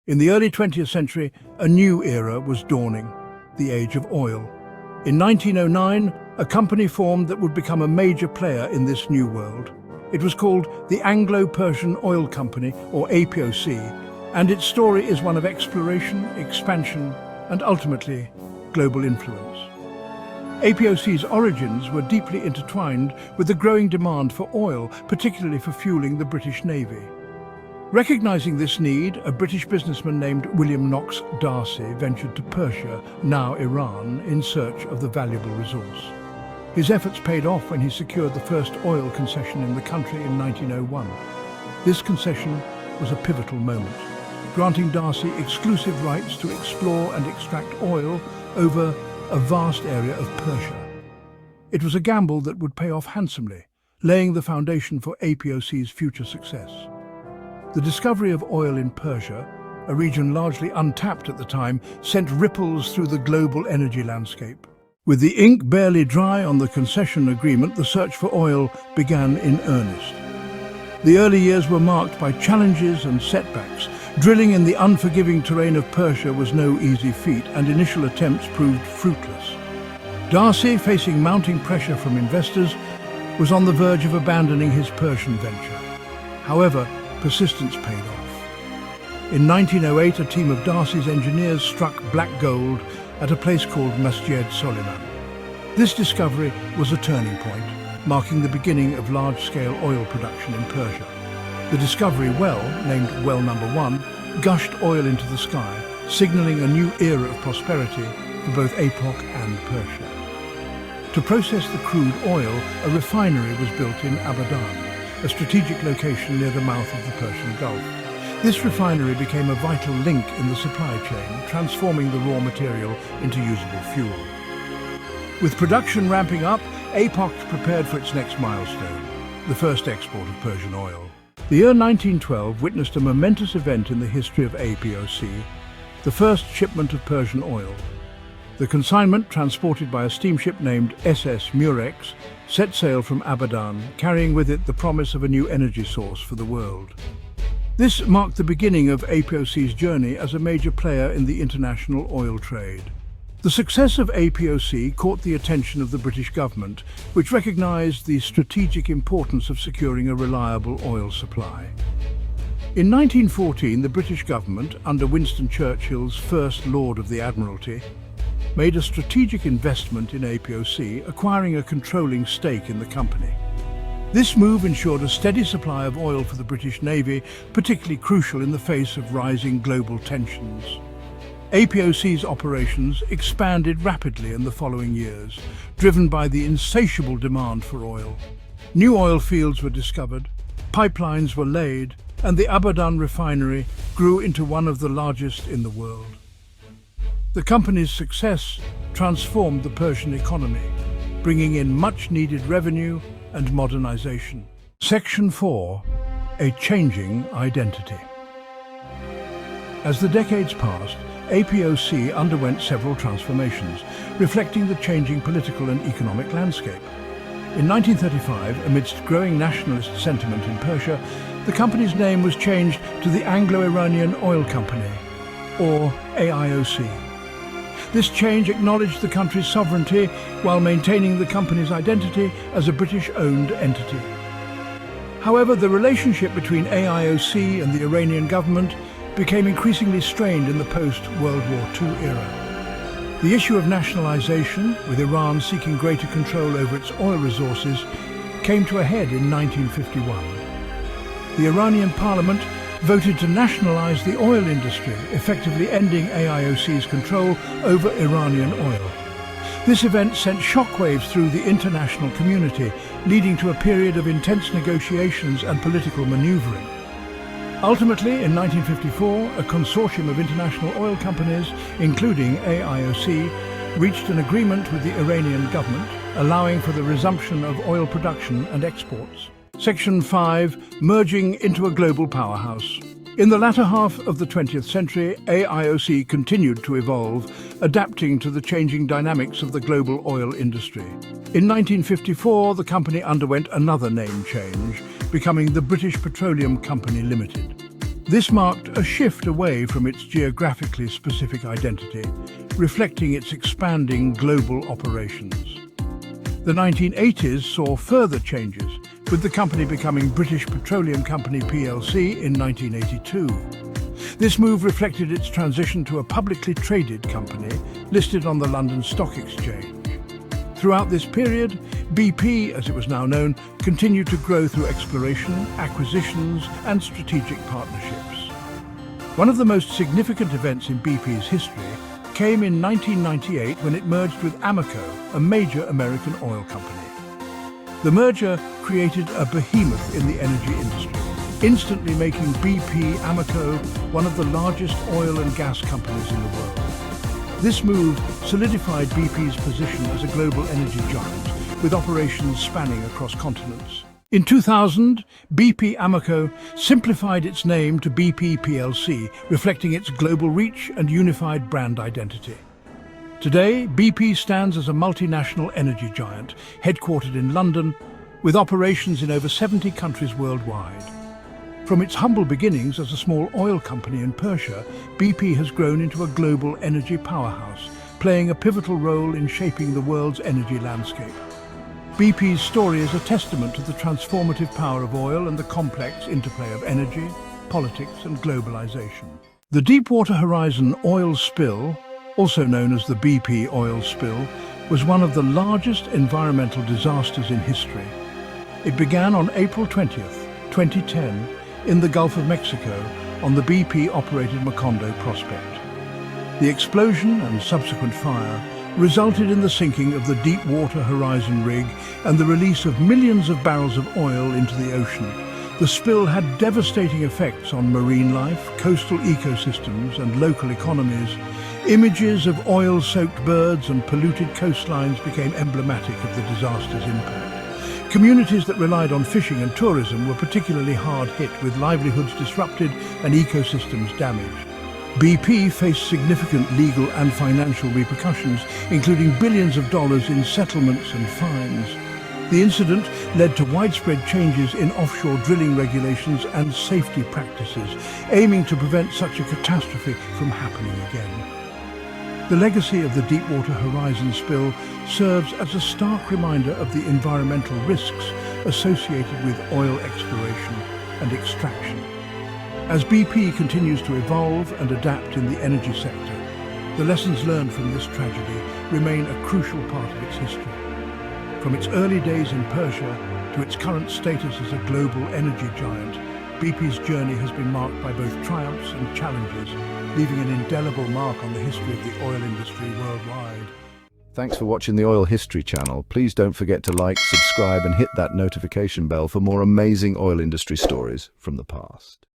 In the early 20th century, a new era was dawning, the age of oil. In 1909, a company formed that would become a major player in this new world. It was called the Anglo-Persian Oil Company, or APOC, and its story is one of exploration, expansion, and ultimately, global influence. APOC's origins were deeply intertwined with the growing demand for oil, particularly for fueling the British Navy. Recognizing this need, a British businessman named William Knox D'Arcy ventured to Persia, now Iran, in search of the valuable resource. His efforts paid off when he secured the first oil concession in the country in 1901. This concession was a pivotal moment, granting D'Arcy exclusive rights to explore and extract oil over a vast area of Persia. It was a gamble that would pay off handsomely, laying the foundation for APOC's future success. The discovery of oil in Persia, a region largely untapped at the time, sent ripples through the global energy landscape. With the ink barely dry on the concession agreement, the search for oil began in earnest. The early years were marked by challenges and setbacks. Drilling in the unforgiving terrain of Persia was no easy feat, and initial attempts proved fruitless. D'Arcy, facing mounting pressure from investors, was on the verge of abandoning his Persian venture. However, persistence paid off. In 1908, a team of D'Arcy's engineers struck black gold at a place called Masjid Soliman. This discovery was a turning point, marking the beginning of large-scale oil production in Persia. The discovery well, named Well Number 1, gushed oil into the sky, signaling a new era of prosperity for both APOC and Persia. To process the crude oil, a refinery was built in Abadan, a strategic location near the mouth of the Persian Gulf. This refinery became a vital link in the supply chain, transforming the raw material into usable fuel. With production ramping up, APOC prepared for its next milestone, the first export of Persian oil. The year 1912 witnessed a momentous event in the history of APOC, the first shipment of Persian oil. The consignment, transported by a steamship named SS Murex, set sail from Abadan, carrying with it the promise of a new energy source for the world. This marked the beginning of APOC's journey as a major player in the international oil trade. The success of APOC caught the attention of the British government, which recognized the strategic importance of securing a reliable oil supply. In 1914, the British government, under Winston Churchill's First Lord of the Admiralty, made a strategic investment in APOC, acquiring a controlling stake in the company. This move ensured a steady supply of oil for the British Navy, particularly crucial in the face of rising global tensions. APOC's operations expanded rapidly in the following years, driven by the insatiable demand for oil. New oil fields were discovered, pipelines were laid, and the Abadan refinery grew into one of the largest in the world. The company's success transformed the Persian economy, bringing in much-needed revenue and modernization. Section 4. A changing identity. As the decades passed, APOC underwent several transformations, reflecting the changing political and economic landscape. In 1935, amidst growing nationalist sentiment in Persia, the company's name was changed to the Anglo-Iranian Oil Company, or AIOC. This change acknowledged the country's sovereignty while maintaining the company's identity as a British-owned entity. However, the relationship between AIOC and the Iranian government became increasingly strained in the post-World War II era. The issue of nationalization, with Iran seeking greater control over its oil resources, came to a head in 1951. The Iranian parliament voted to nationalize the oil industry, effectively ending AIOC's control over Iranian oil. This event sent shockwaves through the international community, leading to a period of intense negotiations and political maneuvering. Ultimately, in 1954, a consortium of international oil companies, including AIOC, reached an agreement with the Iranian government, allowing for the resumption of oil production and exports. Section 5. Merging into a global powerhouse. In the latter half of the 20th century, AIOC continued to evolve, adapting to the changing dynamics of the global oil industry. In 1954, the company underwent another name change, becoming the British Petroleum Company Limited. This marked a shift away from its geographically specific identity, reflecting its expanding global operations. The 1980s saw further changes, with the company becoming British Petroleum Company plc in 1982. This move reflected its transition to a publicly traded company listed on the London Stock Exchange. Throughout this period, BP, as it was now known, continued to grow through exploration, acquisitions, and strategic partnerships. One of the most significant events in BP's history came in 1998 when it merged with Amoco, a major American oil company. The merger created a behemoth in the energy industry, instantly making BP Amoco one of the largest oil and gas companies in the world. This move solidified BP's position as a global energy giant, with operations spanning across continents. In 2000, BP Amoco simplified its name to BP plc, reflecting its global reach and unified brand identity. Today, BP stands as a multinational energy giant, headquartered in London, with operations in over 70 countries worldwide. From its humble beginnings as a small oil company in Persia, BP has grown into a global energy powerhouse, playing a pivotal role in shaping the world's energy landscape. BP's story is a testament to the transformative power of oil and the complex interplay of energy, politics, and globalization. The Deepwater Horizon oil spill, also known as the BP oil spill, was one of the largest environmental disasters in history. It began on April 20th, 2010, in the Gulf of Mexico on the BP-operated Macondo prospect. The explosion and subsequent fire resulted in the sinking of the Deepwater Horizon rig and the release of millions of barrels of oil into the ocean. The spill had devastating effects on marine life, coastal ecosystems, and local economies. Images of oil-soaked birds and polluted coastlines became emblematic of the disaster's impact. Communities that relied on fishing and tourism were particularly hard hit, with livelihoods disrupted and ecosystems damaged. BP faced significant legal and financial repercussions, including billions of dollars in settlements and fines. The incident led to widespread changes in offshore drilling regulations and safety practices, aiming to prevent such a catastrophe from happening again. The legacy of the Deepwater Horizon spill serves as a stark reminder of the environmental risks associated with oil exploration and extraction. As BP continues to evolve and adapt in the energy sector, the lessons learned from this tragedy remain a crucial part of its history. From its early days in Persia to its current status as a global energy giant, BP's journey has been marked by both triumphs and challenges, leaving an indelible mark on the history of the oil industry worldwide. Thanks for watching the Oil History channel. Please don't forget to like, subscribe, and hit that notification bell for more amazing oil industry stories from the past.